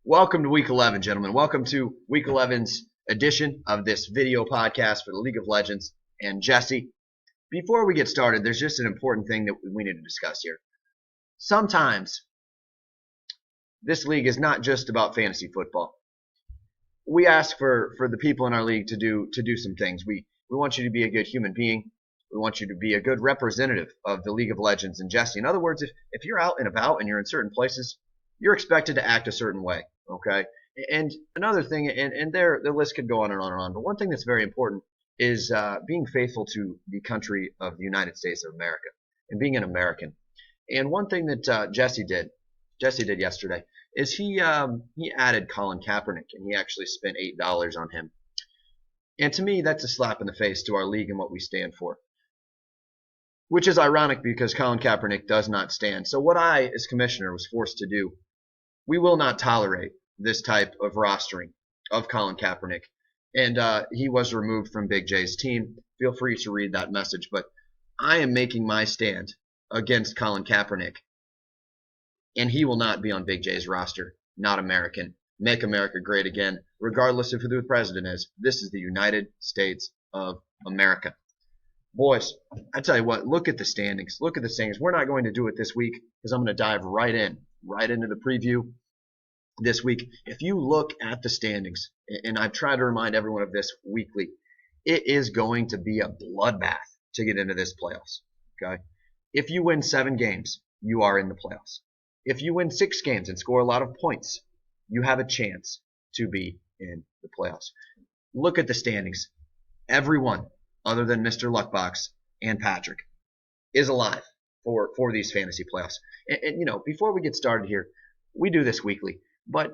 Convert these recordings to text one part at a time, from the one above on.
Welcome to Week 11, gentlemen. Welcome to Week 11's edition of this video podcast for the League of Legends. And Jesse, before we get started, there's just an important thing that we need to discuss here. Sometimes this league is not just about fantasy football. We ask for the people in our league to do some things. We want you to be a good human being. We want you to be a good representative of the League of Legends. And Jesse, in other words, if you're out and about and you're in certain places, you're expected to act a certain way. Okay. And another thing, and the list could go on and on and on, but one thing that's very important is being faithful to the country of the United States of America and being an American. And one thing that Jesse did yesterday, is he added Colin Kaepernick, and he actually spent $8 on him. And to me, that's a slap in the face to our league and what we stand for, which is ironic because Colin Kaepernick does not stand. So what I, as commissioner, was forced to do, we will not tolerate this type of rostering of Colin Kaepernick. And he was removed from Big J's team. Feel free to read that message. But I am making my stand against Colin Kaepernick. And he will not be on Big J's roster. Not American. Make America great again, regardless of who the president is. This is the United States of America. Boys, I tell you what, look at the standings. Look at the standings. We're not going to do it this week because I'm going to dive right into the preview this week. If you look at the standings, and I try to remind everyone of this weekly, it is going to be a bloodbath to get into this playoffs. Okay? If you win 7 games, you are in the playoffs. If you win 6 games and score a lot of points, you have a chance to be in the playoffs. Look at the standings. Everyone other than Mr. Luckbox and Patrick is alive for these fantasy playoffs. And you know, before we get started here, we do this weekly, but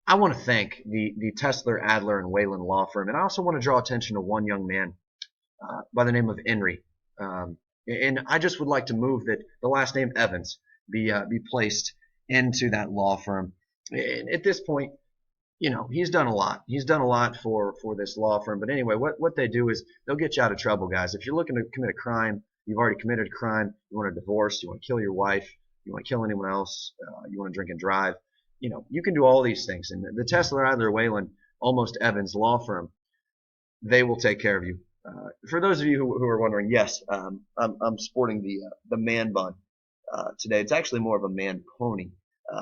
I want to thank the Tesler, Adler, and Whalen law firm, and I also want to draw attention to one young man by the name of Henry. And I just would like to move that the last name Evans be placed into that law firm. And at this point, you know, he's done a lot. He's done a lot for this law firm. But anyway, what they do is they'll get you out of trouble, guys. If you're looking to commit a crime, you've already committed a crime, you want a divorce, you want to kill your wife, you want to kill anyone else, you want to drink and drive, you know, you can do all these things. And the Tesla, Adler, Whalen, Almost Evans law firm, they will take care of you. For those of you who are wondering, yes, I'm sporting the man bun today. It's actually more of a man pony.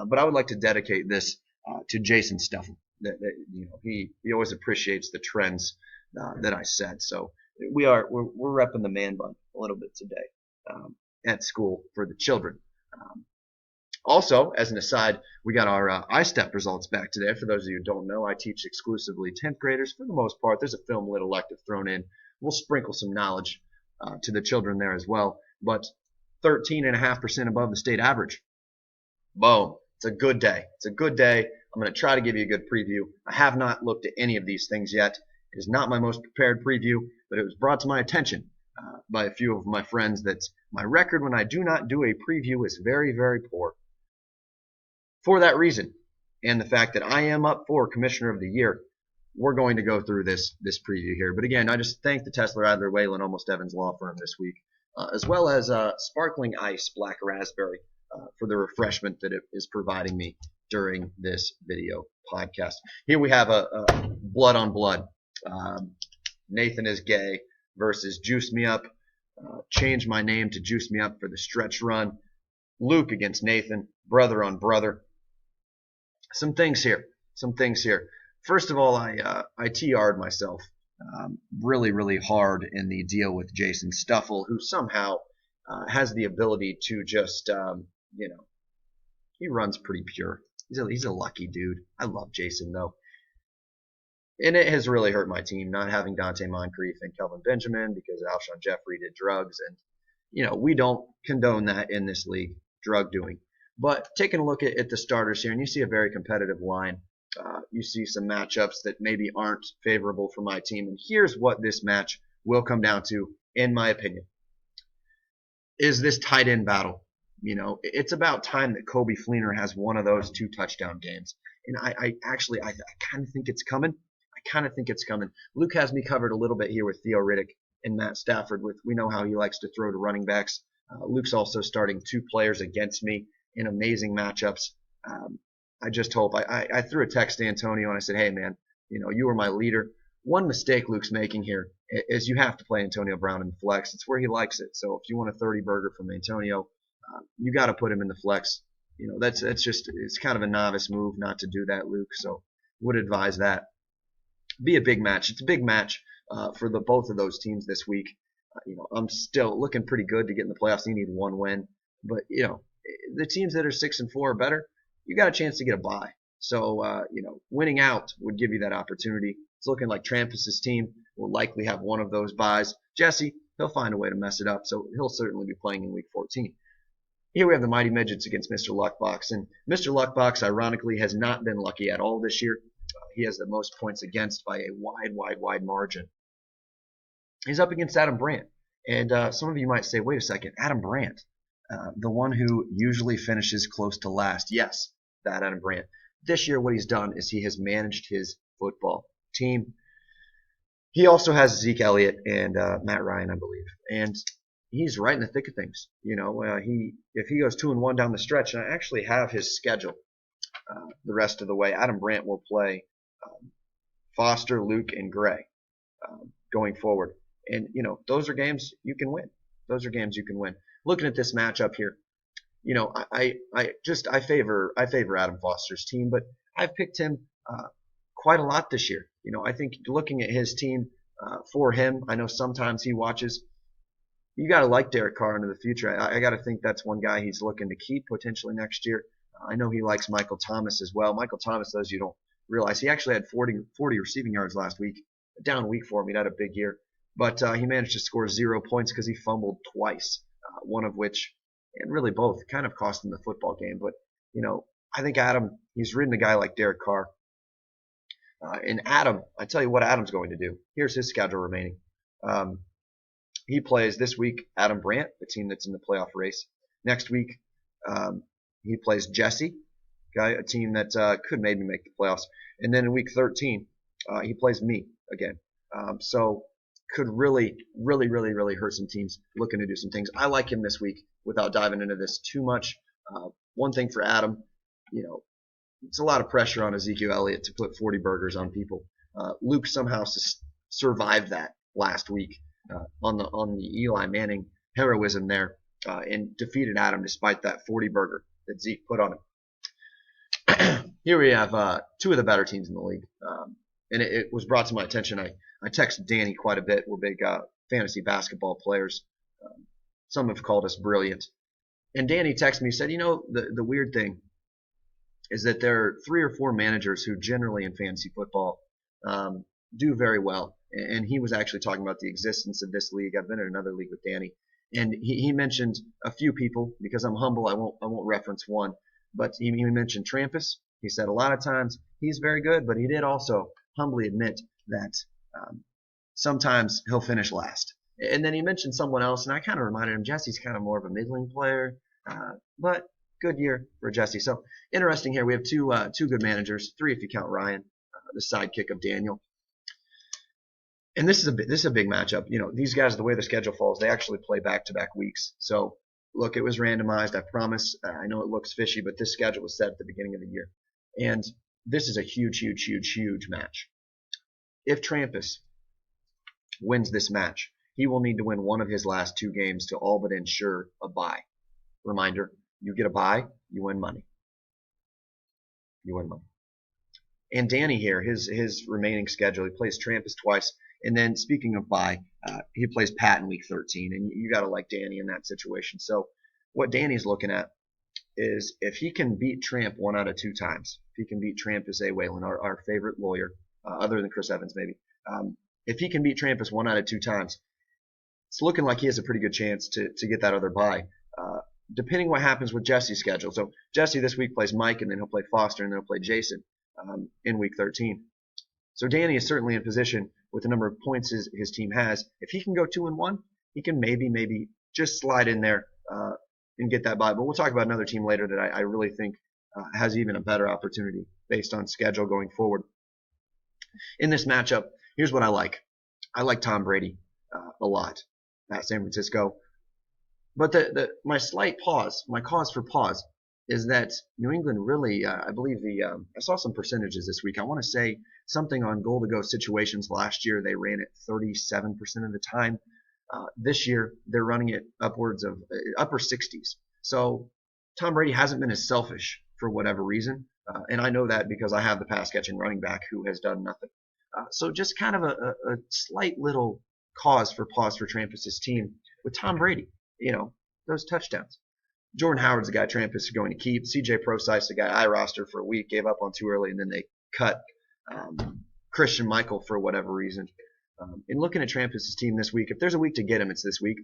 But I would like to dedicate this to Jason Stuffle. That you know, he always appreciates the trends that I set. So we're repping the man bun a little bit today at school for the children. Also, as an aside, we got our iStep results back today. For those of you who don't know, I teach exclusively 10th graders for the most part. There's a film lit elective thrown in. We'll sprinkle some knowledge to the children there as well. But 13.5% above the state average. Boom. It's a good day. It's a good day. I'm going to try to give you a good preview. I have not looked at any of these things yet. It is not my most prepared preview, but it was brought to my attention by a few of my friends that my record when I do not do a preview is very, very poor. For that reason, and the fact that I am up for Commissioner of the Year, we're going to go through this preview here. But again, I just thank the Tesla, Adler, Whalen, Almost Evans law firm this week, as well as Sparkling Ice Black Raspberry for the refreshment that it is providing me during this video podcast. Here we have a blood on blood. Nathan is gay versus Juice Me Up. Change my name to Juice Me Up for the stretch run. Luke against Nathan, brother on brother. Some things here. First of all, I TR'd myself really, really hard in the deal with Jason Stuffle, who somehow has the ability to just, you know, he runs pretty pure. He's a lucky dude. I love Jason, though. And it has really hurt my team not having Dante Moncrief and Kelvin Benjamin because Alshon Jeffrey did drugs. And, you know, we don't condone that in this league, drug doing. But taking a look at the starters here, and you see a very competitive line. You see some matchups that maybe aren't favorable for my team. And here's what this match will come down to, in my opinion, is this tight end battle. You know, it's about time that Coby Fleener has one of those 2 touchdown games. And I kind of think it's coming. Luke has me covered a little bit here with Theo Riddick and Matt Stafford. We know how he likes to throw to running backs. Luke's also starting 2 players against me in amazing matchups. I just hope. I threw a text to Antonio and I said, hey, man, you were my leader. One mistake Luke's making here is you have to play Antonio Brown in the flex. It's where he likes it. So if you want a 30 burger from Antonio, you got to put him in the flex. That's just, it's kind of a novice move not to do that, Luke. So would advise that. Be a big match. It's a big match for the both of those teams this week. I'm still looking pretty good to get in the playoffs. You need one win, but the teams that are 6-4 or better, you got a chance to get a bye. So winning out would give you that opportunity. It's looking like Trampus's team will likely have one of those buys. Jesse, he'll find a way to mess it up, so he'll certainly be playing in Week 14. Here we have the Mighty Midgets against Mr. Luckbox, and Mr. Luckbox, ironically, has not been lucky at all this year. He has the most points against by a wide margin. He's up against Adam Brandt, and some of you might say, wait a second, Adam Brandt, the one who usually finishes close to last. Yes, that Adam Brandt. This year what he's done is he has managed his football team. He also has Zeke Elliott and Matt Ryan, I believe, and he's right in the thick of things. If he goes 2-1 down the stretch, and I actually have his schedule the rest of the way. Adam Brandt will play Foster, Luke, and Gray going forward, and those are games you can win. Those are games you can win. Looking at this matchup here, I favor Adam Foster's team, but I've picked him quite a lot this year. I think looking at his team for him, I know sometimes he watches. You got to like Derek Carr into the future. I got to think that's one guy he's looking to keep potentially next year. I know he likes Michael Thomas as well. Michael Thomas, those you don't realize, he actually had 40 receiving yards last week. A down week for him. He had a big year. But he managed to score 0 points because he fumbled twice, one of which, and really both, kind of cost him the football game. But, I think Adam, he's ridden a guy like Derek Carr. And Adam, I tell you what Adam's going to do. Here's his schedule remaining. He plays this week Adam Brandt, the team that's in the playoff race. Next week, he plays Jesse, a team that could maybe make the playoffs. And then in week 13, he plays me again. So could really hurt some teams looking to do some things. I like him this week without diving into this too much. One thing for Adam, it's a lot of pressure on Ezekiel Elliott to put 40 burgers on people. Luke somehow survived that last week on the Eli Manning heroism there and defeated Adam despite that 40 burger that Zeke put on him. Here we have two of the better teams in the league. And it was brought to my attention. I text Danny quite a bit. We're big fantasy basketball players. Some have called us brilliant. And Danny texted me, said, the weird thing is that there are 3 or 4 managers who generally in fantasy football do very well. And he was actually talking about the existence of this league. I've been in another league with Danny. And he mentioned a few people. Because I'm humble, I won't reference one. But he mentioned Trampus. He said a lot of times he's very good, but he did also humbly admit that sometimes he'll finish last. And then he mentioned someone else, and I kind of reminded him Jesse's kind of more of a middling player, but good year for Jesse. So interesting here. We have two good managers, 3 if you count Ryan, the sidekick of Daniel. And this is a big matchup. These guys, the way their schedule falls, they actually play back-to-back weeks. So look, it was randomized. I promise. I know it looks fishy, but this schedule was set at the beginning of the year, and this is a huge match. If Trampus wins this match, he will need to win one of his last 2 games to all but ensure a bye. Reminder, you get a bye, you win money. And Danny here, his remaining schedule, he plays Trampus twice. And then speaking of bye, he plays Pat in week 13. And you got to like Danny in that situation. So what Danny's looking at is if he can beat Tramp 1 out of 2 times, if he can beat Trampus A. Whalen, our favorite lawyer, other than Chris Evans maybe, if he can beat Trampus 1 out of 2 times, it's looking like he has a pretty good chance to get that other bye, depending what happens with Jesse's schedule. So Jesse this week plays Mike, and then he'll play Foster, and then he'll play Jason in week 13. So Danny is certainly in position with the number of points his team has. If he can go 2-1, he can maybe just slide in there and get that bye. But we'll talk about another team later that I really think has even a better opportunity based on schedule going forward. In this matchup, here's what I like. I like Tom Brady a lot at San Francisco. But my cause for pause is that New England really, I believe I saw some percentages this week. I want to say something on goal to go situations. Last year they ran it 37% of the time. This year they're running it upwards of upper 60s. So Tom Brady hasn't been as selfish for whatever reason. And I know that because I have the pass catching running back who has done nothing. So just kind of a slight little pause for Trampus's team with Tom Brady. Those touchdowns. Jordan Howard's the guy Trampus is going to keep. CJ Prosise, the guy I rostered for a week, gave up on too early, and then they cut Christian Michael for whatever reason. In looking at Trampus's team this week, if there's a week to get him, it's this week.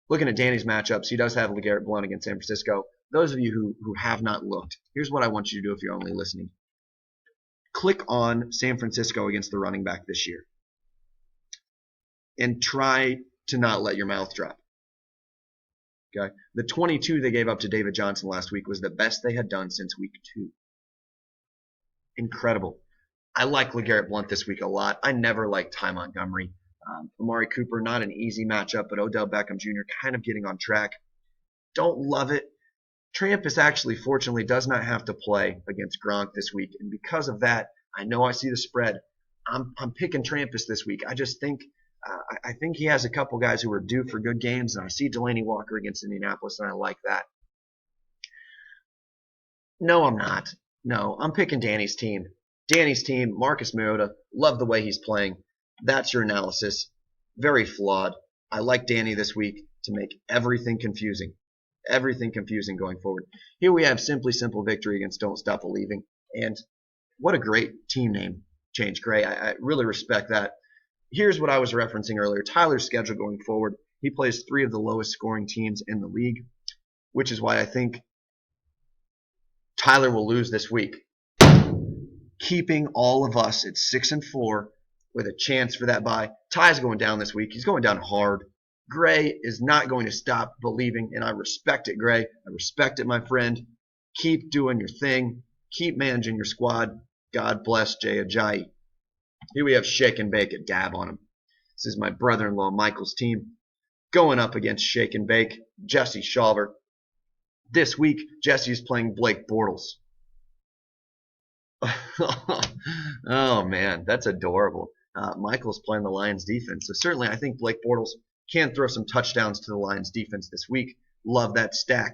Looking at Danny's matchups, he does have LeGarrette Blount against San Francisco. Those of you who have not looked, here's what I want you to do if you're only listening. Click on San Francisco against the running back this year and try to not let your mouth drop. Okay. The 22 they gave up to David Johnson last week was the best they had done since week 2. Incredible. I like LeGarrette Blount this week a lot. I never liked Ty Montgomery. Amari Cooper, not an easy matchup, but Odell Beckham Jr. kind of getting on track. Don't love it. Trampus actually, fortunately, does not have to play against Gronk this week, and because of that, I know I see the spread. I'm picking Trampus this week. I just think I think he has a couple guys who are due for good games, and I see Delaney Walker against Indianapolis, and I like that. No, I'm not. No, I'm picking Danny's team. Danny's team, Marcus Mariota, love the way he's playing. That's your analysis. Very flawed. I like Danny this week to make everything confusing. Everything confusing going forward. Here we have Simply Simple victory against Don't Stop Believing. And what a great team name change, Gray. I really respect that. Here's what I was referencing earlier. Tyler's schedule going forward. He plays 3 of the lowest scoring teams in the league, which is why I think Tyler will lose this week. Keeping all of us at 6-4 with a chance for that bye. Ty's going down this week. He's going down hard. Gray is not going to stop believing, and I respect it, Gray. I respect it, my friend. Keep doing your thing. Keep managing your squad. God bless Jay Ajayi. Here we have Shake and Bake, a dab on him. This is my brother-in-law Michael's team going up against Shake and Bake, Jesse Shawver. This week, Jesse is playing Blake Bortles. Oh, man, that's adorable. Michael's playing the Lions defense. So certainly I think Blake Bortles can throw some touchdowns to the Lions defense this week. Love that stack,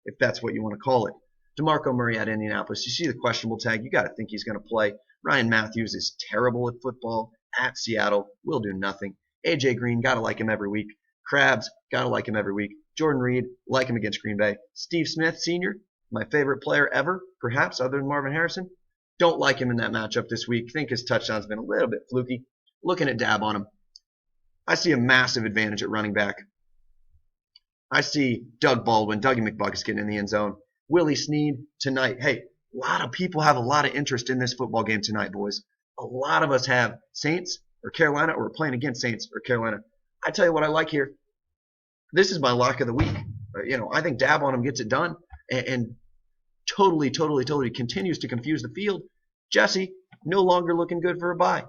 if that's what you want to call it. DeMarco Murray at Indianapolis. You see the questionable tag. You got to think he's going to play. Ryan Matthews is terrible at football. At Seattle, will do nothing. AJ Green, got to like him every week. Krabs, got to like him every week. Jordan Reed, like him against Green Bay. Steve Smith, Sr., my favorite player ever, perhaps other than Marvin Harrison. Don't like him in that matchup this week. Think his touchdown's been a little bit fluky. Looking at dab on him. I see a massive advantage at running back. I see Doug Baldwin, Dougie McBuckets getting in the end zone. Willie Snead tonight. Hey, a lot of people have a lot of interest in this football game tonight, boys. A lot of us have Saints or Carolina, or we're playing against Saints or Carolina. I tell you what I like here. This is my lock of the week. I think dab on him gets it done and totally continues to confuse the field. Jesse, no longer looking good for a bye.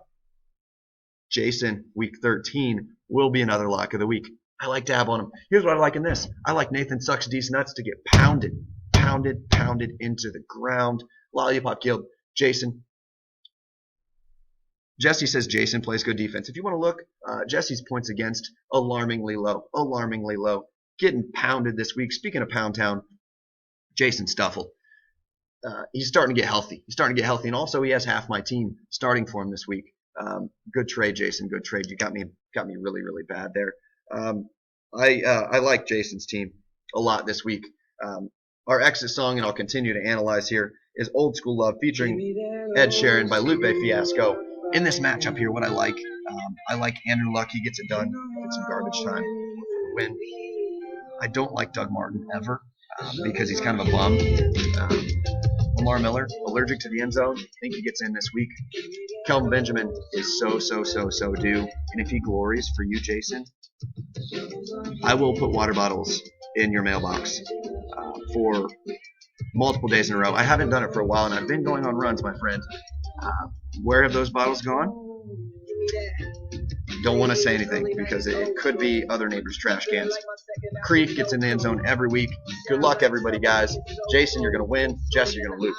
Jason, week 13, will be another lock of the week. I like dab on him. Here's what I like in this. I like Nathan Sucks D's Nuts to get pounded into the ground. Lollipop killed. Jason. Jesse says Jason plays good defense. If you want to look, Jesse's points against, alarmingly low. Getting pounded this week. Speaking of Pound Town, Jason Stuffle. He's starting to get healthy. And also he has half my team starting for him this week. Good trade, Jason. Good trade. You got me really bad there. I like Jason's team a lot this week. Our exit song, and I'll continue to analyze here, is Old School Love featuring Ed Sheeran by Lupe Fiasco. In this matchup here, what I like Andrew Luck. He gets it done. It's some garbage time for the win. I don't like Doug Martin ever because he's kind of a bum. Lamar Miller, allergic to the end zone. I think he gets in this week. Kelvin Benjamin is so due. And if he glories for you, Jason, I will put water bottles in your mailbox for multiple days in a row. I haven't done it for a while, and I've been going on runs, my friend. Where have those bottles gone? Don't want to say anything because it could be other neighbors' trash cans. Creek gets in the end zone every week. Good luck, everybody, guys. Jason, you're going to win. Jesse, you're going to lose.